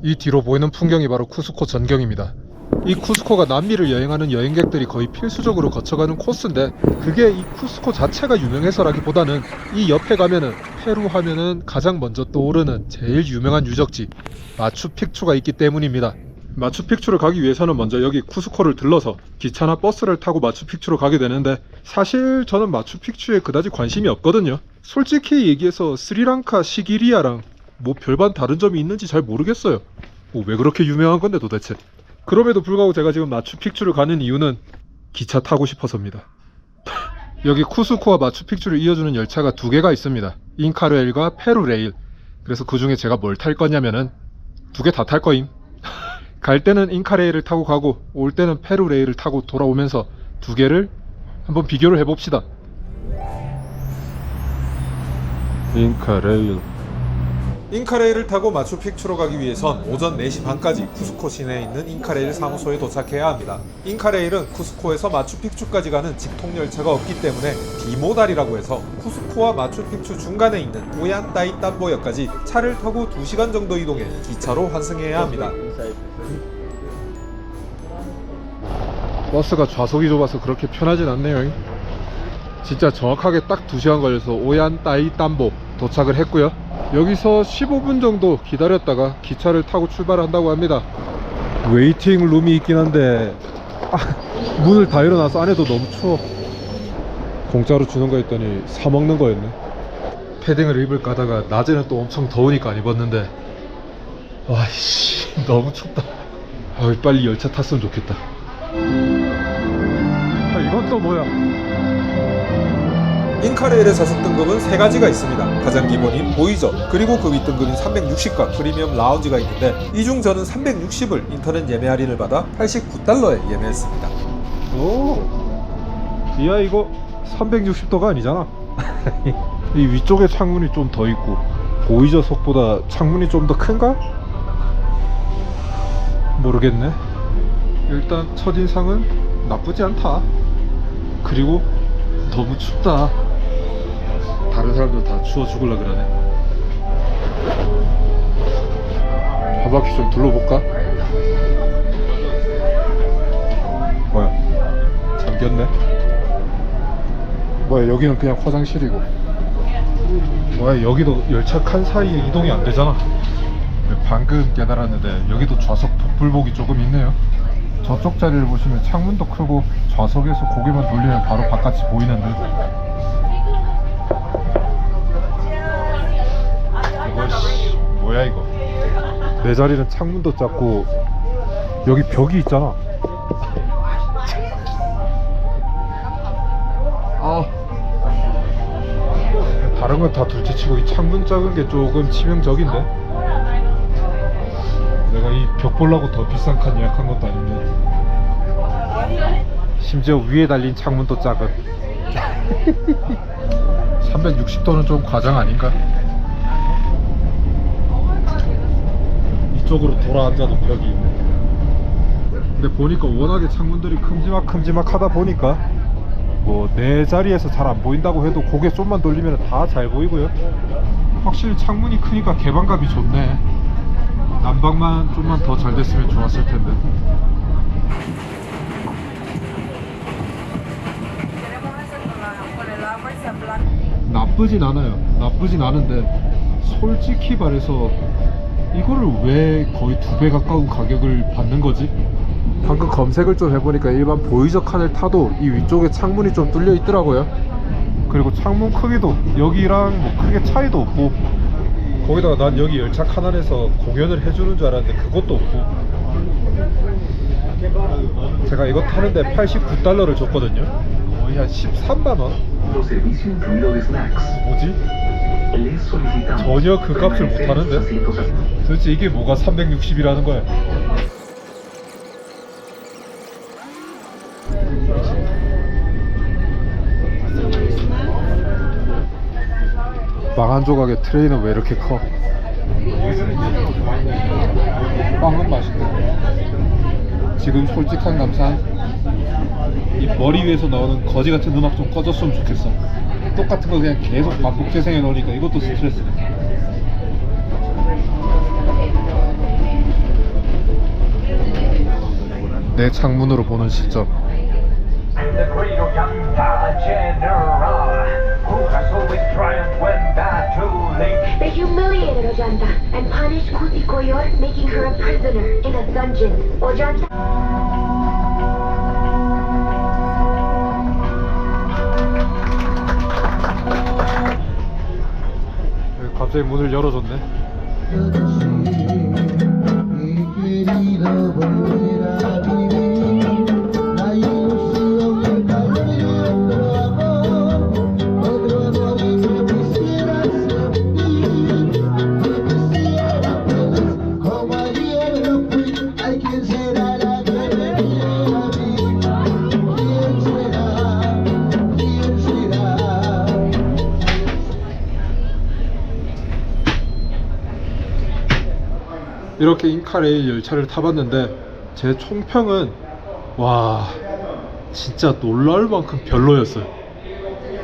이 뒤로 보이는 풍경이 바로 쿠스코 전경입니다. 이 쿠스코가 남미를 여행하는 여행객들이 거의 필수적으로 거쳐가는 코스인데, 그게 이 쿠스코 자체가 유명해서라기보다는 이 옆에 가면은 페루 하면은 가장 먼저 떠오르는 제일 유명한 유적지 마추픽추가 있기 때문입니다. 마추픽추를 가기 위해서는 먼저 여기 쿠스코를 들러서 기차나 버스를 타고 마추픽추로 가게 되는데, 사실 저는 마추픽추에 그다지 관심이 없거든요. 솔직히 얘기해서 스리랑카 시기리아랑 뭐 별반 다른 점이 있는지 잘 모르겠어요. 뭐 왜 그렇게 유명한 건데 도대체. 그럼에도 불구하고 제가 지금 마추픽추를 가는 이유는 기차 타고 싶어서입니다. 여기 쿠스코와 마추픽추를 이어주는 열차가 두 개가 있습니다. 잉카레일과 페루레일. 그래서 그 중에 제가 뭘 탈 거냐면은 두 개 다 탈 거임. 갈 때는 잉카레일을 타고 가고 올 때는 페루레일을 타고 돌아오면서 두 개를 한번 비교를 해봅시다. 잉카레일을 타고 마추픽추로 가기 위해선 오전 4시 반까지 쿠스코 시내에 있는 잉카레일 사무소에 도착해야 합니다. 잉카레일은 쿠스코에서 마추픽추까지 가는 직통열차가 없기 때문에 비모달이라고 해서 쿠스코와 마추픽추 중간에 있는 오얀따이땀보역까지 차를 타고 2시간 정도 이동해 기차로 환승해야 합니다. 버스가 좌석이 좁아서 그렇게 편하진 않네요. 진짜 정확하게 딱 2시간 걸려서 오얀따이땀보 도착을 했고요. 여기서 15분 정도 기다렸다가 기차를 타고 출발한다고 합니다. 웨이팅 룸이 있긴 한데 문을 다 열어놔서 안에도 너무 추워. 공짜로 주는 거 했더니 사 먹는 거였네. 패딩을 입을까 하다가 낮에는 또 엄청 더우니까 안 입었는데, 와이씨 너무 춥다. 빨리 열차 탔으면 좋겠다. 이건 또 뭐야? 잉카레일의 좌석 등급은 3가지가 있습니다. 가장 기본인 보이저, 그리고 그 윗등급인 360과 프리미엄 라운지가 있는데, 이 중 저는 360을 인터넷 예매 할인을 받아 $89에 예매했습니다. 야 이거 360도가 아니잖아. 이 위쪽에 창문이 좀 더 있고 보이저 석보다 창문이 좀 더 큰가? 모르겠네. 일단 첫인상은 나쁘지 않다. 그리고 너무 춥다. 다른 사람들 다 추워 죽을라 그러네. 한 바퀴 좀 둘러볼까? 뭐야, 잠겼네. 뭐야, 여기는 그냥 화장실이고. 뭐야, 여기도 열차 칸 사이에 이동이 안 되잖아. 방금 깨달았는데 여기도 좌석 복불복이 조금 있네요. 저쪽 자리를 보시면 창문도 크고 좌석에서 고개만 돌리면 바로 바깥이 보이는 듯. 이거 뭐야 이거. 내 자리는 창문도 작고 여기 벽이 있잖아. 다른 건 다 둘째치고 이 창문 작은 게 조금 치명적인데. 내가 이 벽 보려고 더 비싼 칸 예약한 것도 아닌데. 심지어 위에 달린 창문도 작은. 360도는 좀 과장 아닌가? 이쪽으로 돌아 앉아도 벽이 있네. 근데 보니까 워낙에 창문들이 큼지막 하다 보니까 뭐 내 자리에서 잘 안 보인다고 해도 고개 좀만 돌리면 다 잘 보이고요. 확실히 창문이 크니까 개방감이 좋네. 난방만 좀만 더 잘 됐으면 좋았을 텐데. 나쁘진 않아요. 나쁘진 않은데 솔직히 말해서 이거를 왜 거의 2배 가까운 가격을 받는 거지? 방금 검색을 좀 해보니까 일반 보이저 칸을 타도 이 위쪽에 창문이 좀 뚫려 있더라고요. 그리고 창문 크기도 여기랑 뭐 크게 차이도 없고, 거기다가 난 여기 열차 칸 안에서 공연을 해주는 줄 알았는데 그것도 없고. 제가 이거 타는데 $89를 줬거든요. 거의 한 13만원? 뭐지? 전혀 그 값을 못하는데? 도대체 이게 뭐가 360이라는 거야? 망한 조각의 트레이는 왜 이렇게 커? 빵은 맛있네. 지금 솔직한 감상, 이 머리 위에서 나오는 거지 같은 음악 좀 꺼졌으면 좋겠어. 똑같은 거 그냥 계속 반복 재생해 놓으니까 이것도 스트레스네. 내 창문으로 보는 시점. The great Ollanta General, who has always triumphed when battling. They humiliated Ojanta and punished Kusikoyor, making her a prisoner in a dungeon. Ojanta. 갑자기 문을 열어줬네. 이렇게 인카레일 열차를 타봤는데 제 총평은 와 진짜 놀라울 만큼 별로였어요.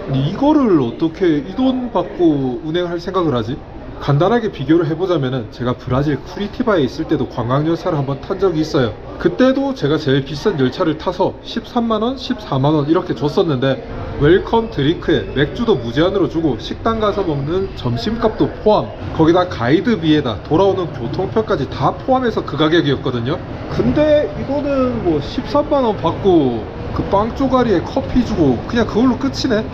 아니, 이거를 어떻게 이 돈 받고 운행할 생각을 하지? 간단하게 비교를 해보자면은 제가 브라질 쿠리티바에 있을 때도 관광열차를 한번 탄 적이 있어요. 그때도 제가 제일 비싼 열차를 타서 13만원, 14만원 이렇게 줬었는데 웰컴 드링크에 맥주도 무제한으로 주고 식당 가서 먹는 점심값도 포함, 거기다 가이드비에다 돌아오는 교통편까지 다 포함해서 그 가격이었거든요. 근데 이거는 뭐 13만원 받고 그 빵 쪼가리에 커피 주고 그냥 그걸로 끝이네.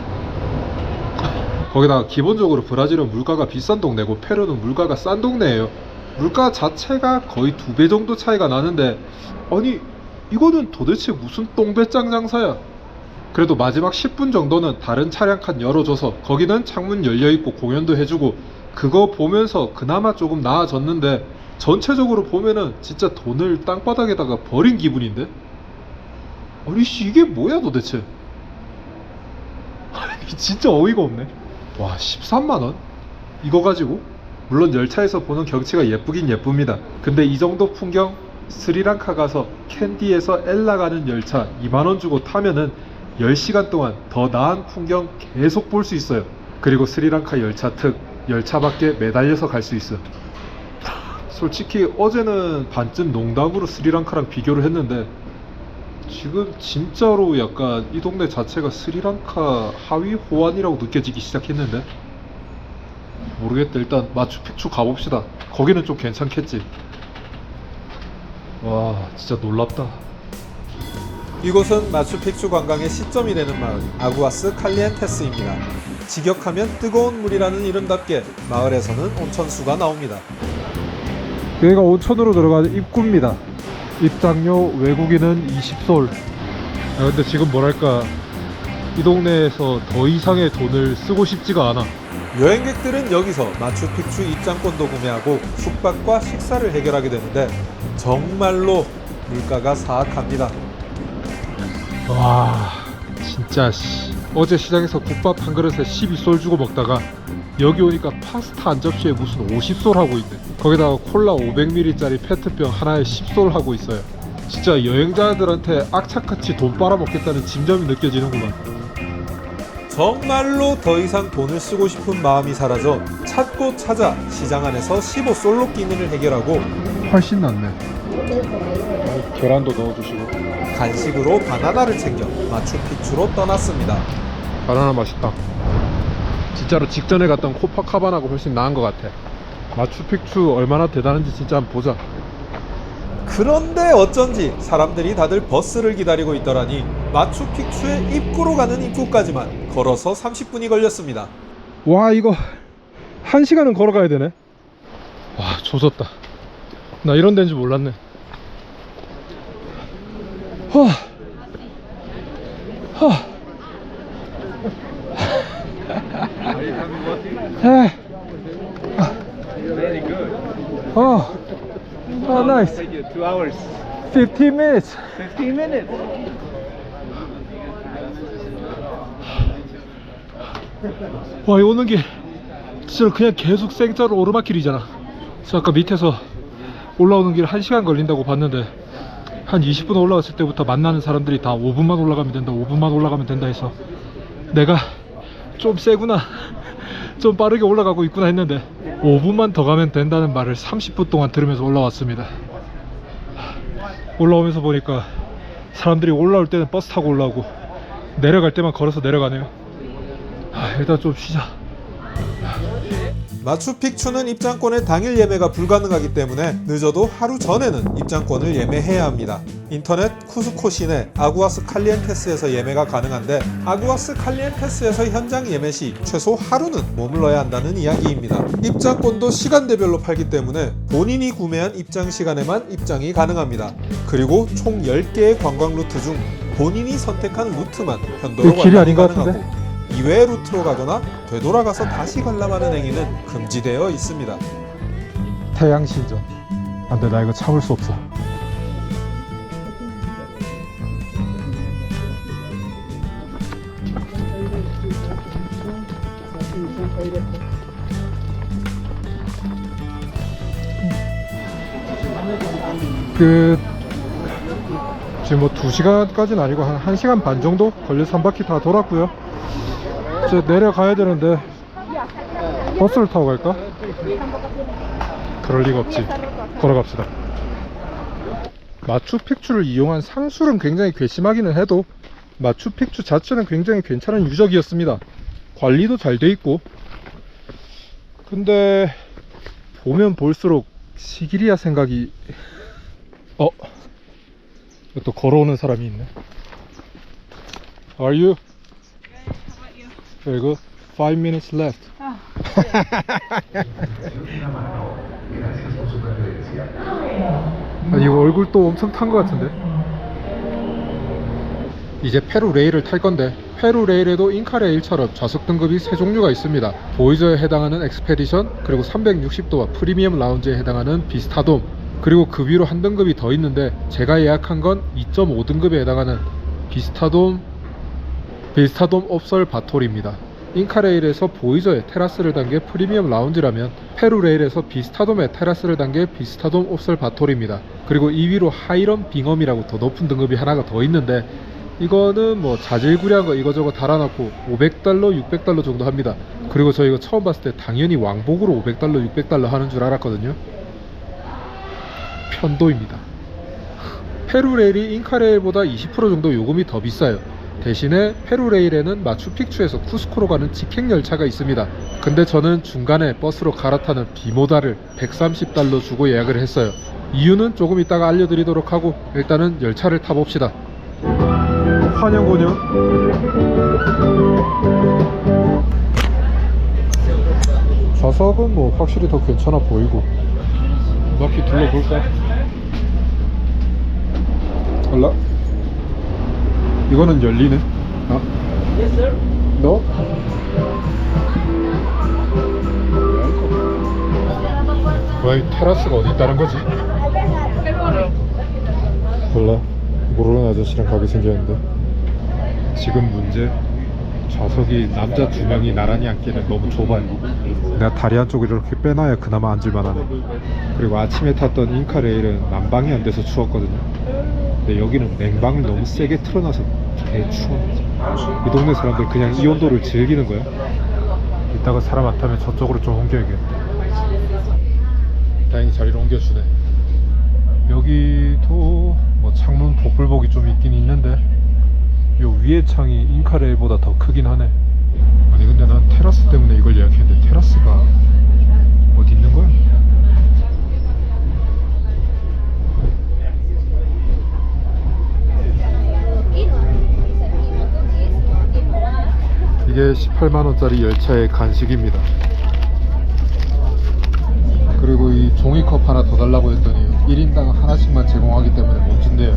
거기다가 기본적으로 브라질은 물가가 비싼 동네고 페루는 물가가 싼 동네예요. 물가 자체가 거의 2배 정도 차이가 나는데 아니 이거는 도대체 무슨 똥배짱 장사야. 그래도 마지막 10분 정도는 다른 차량 칸 열어줘서 거기는 창문 열려있고 공연도 해주고 그거 보면서 그나마 조금 나아졌는데 전체적으로 보면은 진짜 돈을 땅바닥에다가 버린 기분인데? 아니 씨 이게 뭐야 도대체. 아니 진짜 어이가 없네. 와 13만원? 이거 가지고? 물론 열차에서 보는 경치가 예쁘긴 예쁩니다. 근데 이 정도 풍경 스리랑카 가서 캔디에서 엘라 가는 열차 2만원 주고 타면은 10시간 동안 더 나은 풍경 계속 볼 수 있어요. 그리고 스리랑카 열차 특 열차 밖에 매달려서 갈 수 있어. 솔직히 어제는 반쯤 농담으로 스리랑카랑 비교를 했는데 지금 진짜로 약간 이 동네 자체가 스리랑카 하위 호환이라고 느껴지기 시작했는데 모르겠다. 일단 마추픽추 가봅시다. 거기는 좀 괜찮겠지. 와 진짜 놀랍다. 이곳은 마추픽추 관광의 시점이 되는 마을 아구아스 칼리엔테스입니다. 직역하면 뜨거운 물이라는 이름답게 마을에서는 온천수가 나옵니다. 여기가 온천으로 들어가는 입구입니다. 입장료 외국인은 20솔. 근데 지금 뭐랄까 이 동네에서 더 이상의 돈을 쓰고 싶지가 않아. 여행객들은 여기서 마추픽추 입장권도 구매하고 숙박과 식사를 해결하게 되는데 정말로 물가가 사악합니다. 와 진짜 씨 어제 시장에서 국밥 한 그릇에 12솔 주고 먹다가 여기 오니까 파스타 한 접시에 무슨 50솔 하고 있네. 거기다가 콜라 500ml짜리 페트병 하나에 10솔 하고 있어요. 진짜 여행자들한테 악착같이 돈 빨아먹겠다는 짐점이 느껴지는구만. 정말로 더 이상 돈을 쓰고 싶은 마음이 사라져 찾고 찾아 시장 안에서 15솔로 끼니를 해결하고 훨씬 낫네. 계란도 넣어주시고 간식으로 바나나를 챙겨 마추픽추로 떠났습니다. 바나나 맛있다. 진짜로 직전에 갔던 코파카바나가 훨씬 나은 것 같아. 마추픽추 얼마나 대단한지 진짜 한번 보자. 그런데 어쩐지 사람들이 다들 버스를 기다리고 있더라니 마추픽추의 입구로 가는 입구까지만 걸어서 30분이 걸렸습니다. 와 이거 1시간은 걸어가야 되네. 와 조졌다. 나 이런 데인 줄 몰랐네. Very good. Oh, nice. 2 hours. 15 minutes. 15 minutes. 와, 이 오는 길 진짜 그냥 계속 생짜로 오르막길이잖아. 그래서 아까 밑에서 올라오는 길 1시간 걸린다고 봤는데 한 20분 올라갔을 때부터 만나는 사람들이 다 5분만 올라가면 된다, 5분만 올라가면 된다 해서 내가 좀 세구나, 좀 빠르게 올라가고 있구나 했는데 5분만 더 가면 된다는 말을 30분 동안 들으면서 올라왔습니다. 올라오면서 보니까 사람들이 올라올 때는 버스 타고 올라오고 내려갈 때만 걸어서 내려가네요. 일단 좀 쉬자. 마추픽추는 입장권의 당일 예매가 불가능하기 때문에 늦어도 하루 전에는 입장권을 예매해야 합니다. 인터넷 쿠스코 시내 아구아스 칼리엔테스에서 예매가 가능한데 아구아스 칼리엔테스에서 현장 예매 시 최소 하루는 머물러야 한다는 이야기입니다. 입장권도 시간대별로 팔기 때문에 본인이 구매한 입장 시간에만 입장이 가능합니다. 그리고 총 10개의 관광 루트 중 본인이 선택한 루트만 편도로 이거 길이 아닌 관람이 것 같은데? 가능하고 이외의 루트로 가거나 되돌아가서 다시 관람하는 행위는 금지되어 있습니다. 태양신전. 안돼, 나 이거 참을 수 없어. 지금 뭐 2시간까지는 아니고 한 1시간 반 정도 걸려서 한 바퀴 다 돌았고요. 이제 내려가야 되는데 버스를 타고 갈까? 그럴 리가 없지. 걸어갑시다. 마추픽추를 이용한 상술은 굉장히 괘씸하기는 해도 마추픽추 자체는 굉장히 괜찮은 유적이었습니다. 관리도 잘 돼 있고. 근데 보면 볼수록 시기리아 생각이 또 걸어오는 사람이 있네. Are you? Very good. 5 minutes left. 이거 얼굴 또 엄청 탄 것 같은데. 이제 페루 레일을 탈 건데 페루 레일에도 잉카 레일처럼 좌석 등급이 3종류가 있습니다. 보이저에 해당하는 엑스페디션, 그리고 360도와 프리미엄 라운지에 해당하는 비스타돔, 그리고 그 위로 한 등급이 더 있는데 제가 예약한 건 2.5등급에 해당하는 비스타돔 옵설바토리입니다. 잉카레일에서 보이저에 테라스를 단 게 프리미엄 라운지라면 페루레일에서 비스타돔에 테라스를 단 게 비스타돔 옵설바토리입니다. 그리고 이 위로 하이런 빙엄이라고 더 높은 등급이 하나가 더 있는데 이거는 뭐 자질구레한 거 이거저거 달아놓고 $500, $600 정도 합니다. 그리고 저 이거 처음 봤을 때 당연히 왕복으로 $500, $600 하는 줄 알았거든요. 편도입니다. 페루레일이 잉카레일보다 20% 정도 요금이 더 비싸요. 대신에 페루레일에는 마추픽추에서 쿠스코로 가는 직행 열차가 있습니다. 근데 저는 중간에 버스로 갈아타는 비모다를 $130 주고 예약을 했어요. 이유는 조금 이따가 알려드리도록 하고 일단은 열차를 타봅시다. 환영고녀. 좌석은 뭐 확실히 더 괜찮아 보이고. 한 바퀴 둘러볼까? 올라. 이거는 열리네. Yes, sir. 너? 왜 테라스가 어디 있다는 거지? 몰라. 모르는 아저씨랑 가게 생겼는데. 지금 문제, 좌석이 남자 2명이 나란히 앉기는 너무 좁아요. 내가 다리 한쪽을 이렇게 빼놔야 그나마 앉을만 하네. 그리고 아침에 탔던 잉카레일은 난방이 안 돼서 추웠거든요. 근데 여기는 냉방을 너무 세게 틀어놔서 개 추워. 이 동네 사람들 그냥 이 온도를 즐기는 거야. 이따가 사람 안 타면 저쪽으로 좀 옮겨야겠다. 다행히 자리를 옮겨주네. 여기도 뭐 창문 복불복이 좀 있긴 있는데 요 위에 창이 잉카레일보다 더 크긴 하네. 아니 근데 난 테라스 때문에 이걸 예약했는데 테라스가 어디 있는 거야? 이게 18만원짜리 열차의 간식입니다. 그리고 이 종이컵 하나 더 달라고 했더니 1인당 하나씩만 제공하기 때문에 못 준대요.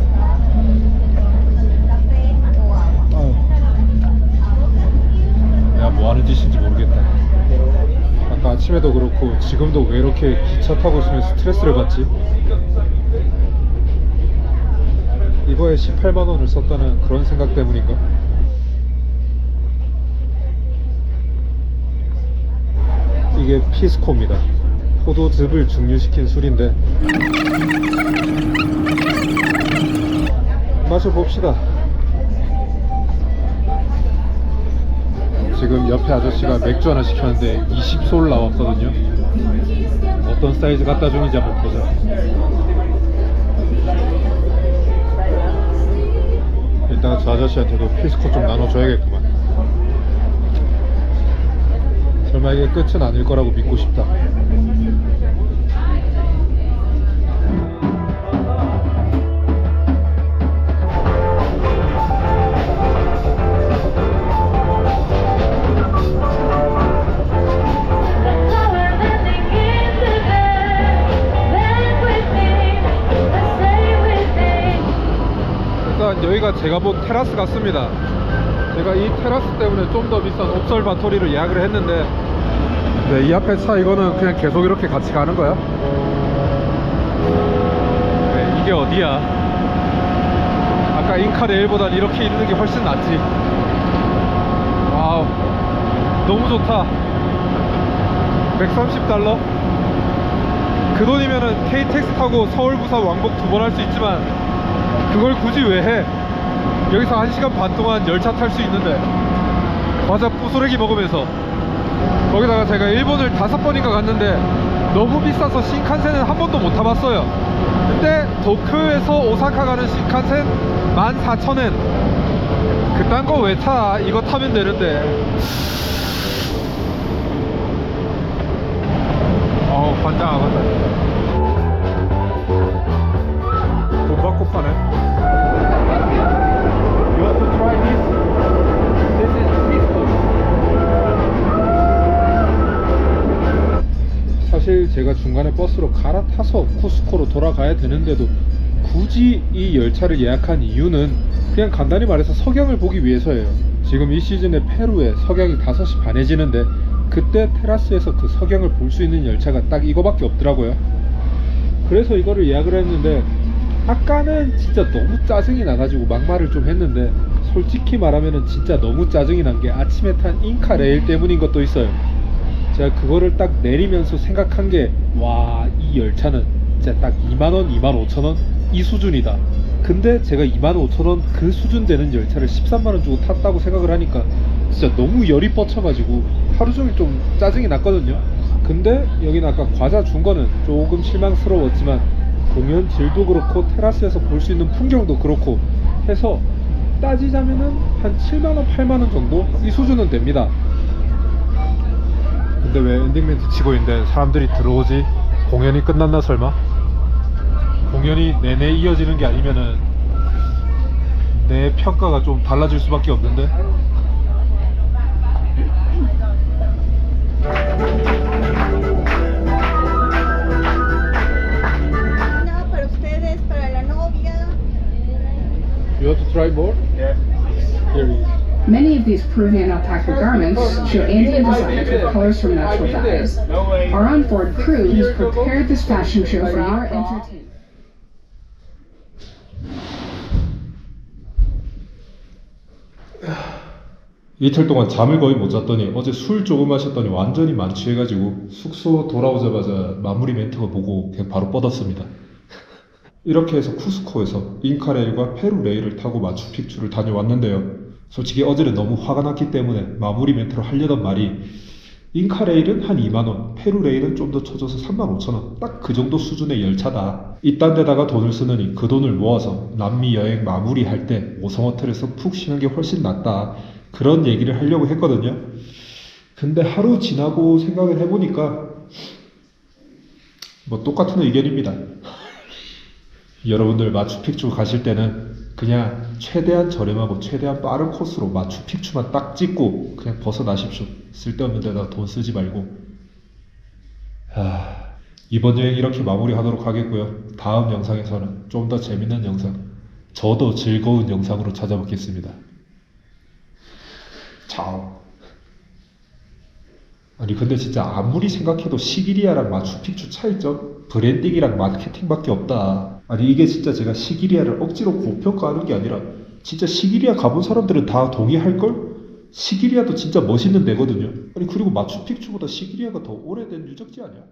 내가 뭐하는 짓인지 모르겠다. 아까 아침에도 그렇고 지금도 왜 이렇게 기차 타고 있으면 스트레스를 받지? 이거에 18만원을 썼다는 그런 생각 때문인가? 이게 피스코입니다. 포도즙을 증류시킨 술인데 마셔봅시다. 지금 옆에 아저씨가 맥주 하나 시켰는데 20솔 나왔거든요. 어떤 사이즈 갖다 주는지 한번 보자. 이따가 저 아저씨한테도 피스코 좀 나눠줘야겠구만. 설마 이게 끝은 아닐 거라고 믿고 싶다. 일단 여기가 제가 본 테라스 같습니다. 제가 이 테라스 때문에 좀 더 비싼 옵설바토리를 예약을 했는데, 네, 이 앞에 차 이거는 그냥 계속 이렇게 같이 가는 거야. 네, 이게 어디야? 아까 인카레일보단 이렇게 있는 게 훨씬 낫지. 와우, 너무 좋다. 130달러? 그 돈이면은 KTX 타고 서울 부산 왕복 2번 할 수 있지만 그걸 굳이 왜 해? 여기서 1시간 반 동안 열차 탈 수 있는데, 과자 부스러기 먹으면서. 거기다가 제가 일본을 5번인가 갔는데 너무 비싸서 신칸센은 한 번도 못 타봤어요. 근데 도쿄에서 오사카 가는 신칸센 14,000엔. 그딴 거 왜 타? 이거 타면 되는데. 환장하겠다. 돈 받고 파네. You want to try this? This is Pisco. 사실 제가 중간에 버스로 갈아타서 쿠스코로 돌아가야 되는데도 굳이 이 열차를 예약한 이유는 그냥 간단히 말해서 석양을 보기 위해서예요. 지금 이 시즌에 페루에 석양이 5시 반에 지는데 그때 테라스에서 그 석양을 볼 수 있는 열차가 딱 이거밖에 없더라고요. 그래서 이거를 예약을 했는데, 아까는 진짜 너무 짜증이 나가지고 막말을 좀 했는데, 솔직히 말하면은 진짜 너무 짜증이 난 게 아침에 탄 인카레일 때문인 것도 있어요. 제가 그거를 딱 내리면서 생각한 게, 와, 이 열차는 진짜 딱 2만원, 25,000원 이 수준이다. 근데 제가 25,000원 그 수준 되는 열차를 13만원 주고 탔다고 생각을 하니까 진짜 너무 열이 뻗쳐가지고 하루 종일 좀 짜증이 났거든요. 근데 여기는 아까 과자 준 거는 조금 실망스러웠지만 공연 질도 그렇고 테라스에서 볼 수 있는 풍경도 그렇고 해서 따지자면은 한 7만원, 8만원 정도 이 수준은 됩니다. 근데 왜 엔딩 멘트 치고 있는데 사람들이 들어오지? 공연이 끝났나 설마? 공연이 내내 이어지는 게 아니면은 내 평가가 좀 달라질 수밖에 없는데. Para ustedes, para la novia. You want to try more? Yeah. Here it is. Many of these Peruvian alpaca garments show Andean designs with colors from natural dyes. Our onboard crew has prepared this fashion show for your entertainment. 이틀 동안 잠을 거의 못 잤더니 어제 술 조금 마셨더니 완전히 만취해가지고 숙소 돌아오자마자 마무리 멘트가 보고 그냥 바로 뻗었습니다. 이렇게 해서 쿠스코에서 인카레일과 페루레일을 타고 마추픽추를 다녀왔는데요. 솔직히 어제는 너무 화가 났기 때문에 마무리 멘트로 하려던 말이, 인카레일은 한 2만원, 페루레일은 좀 더 쳐줘서 35,000원, 딱 그 정도 수준의 열차다. 이딴 데다가 돈을 쓰느니 그 돈을 모아서 남미 여행 마무리할 때 5성 호텔에서 푹 쉬는 게 훨씬 낫다, 그런 얘기를 하려고 했거든요. 근데 하루 지나고 생각을 해보니까 뭐 똑같은 의견입니다. 여러분들 마추픽추 가실 때는 그냥 최대한 저렴하고 최대한 빠른 코스로 마추픽추만 딱 찍고 그냥 벗어나십시오. 쓸데없는 데다 돈 쓰지 말고. 이번 여행 이렇게 마무리하도록 하겠고요. 다음 영상에서는 좀 더 재밌는 영상, 저도 즐거운 영상으로 찾아뵙겠습니다. 차오. 아니 근데 진짜 아무리 생각해도 시기리아랑 마추픽추 차이점, 브랜딩이랑 마케팅밖에 없다. 아니 이게 진짜 제가 시기리아를 억지로 고평가하는 게 아니라 진짜 시기리아 가본 사람들은 다 동의할걸? 시기리아도 진짜 멋있는 데거든요. 아니 그리고 마추픽추보다 시기리아가 더 오래된 유적지 아니야?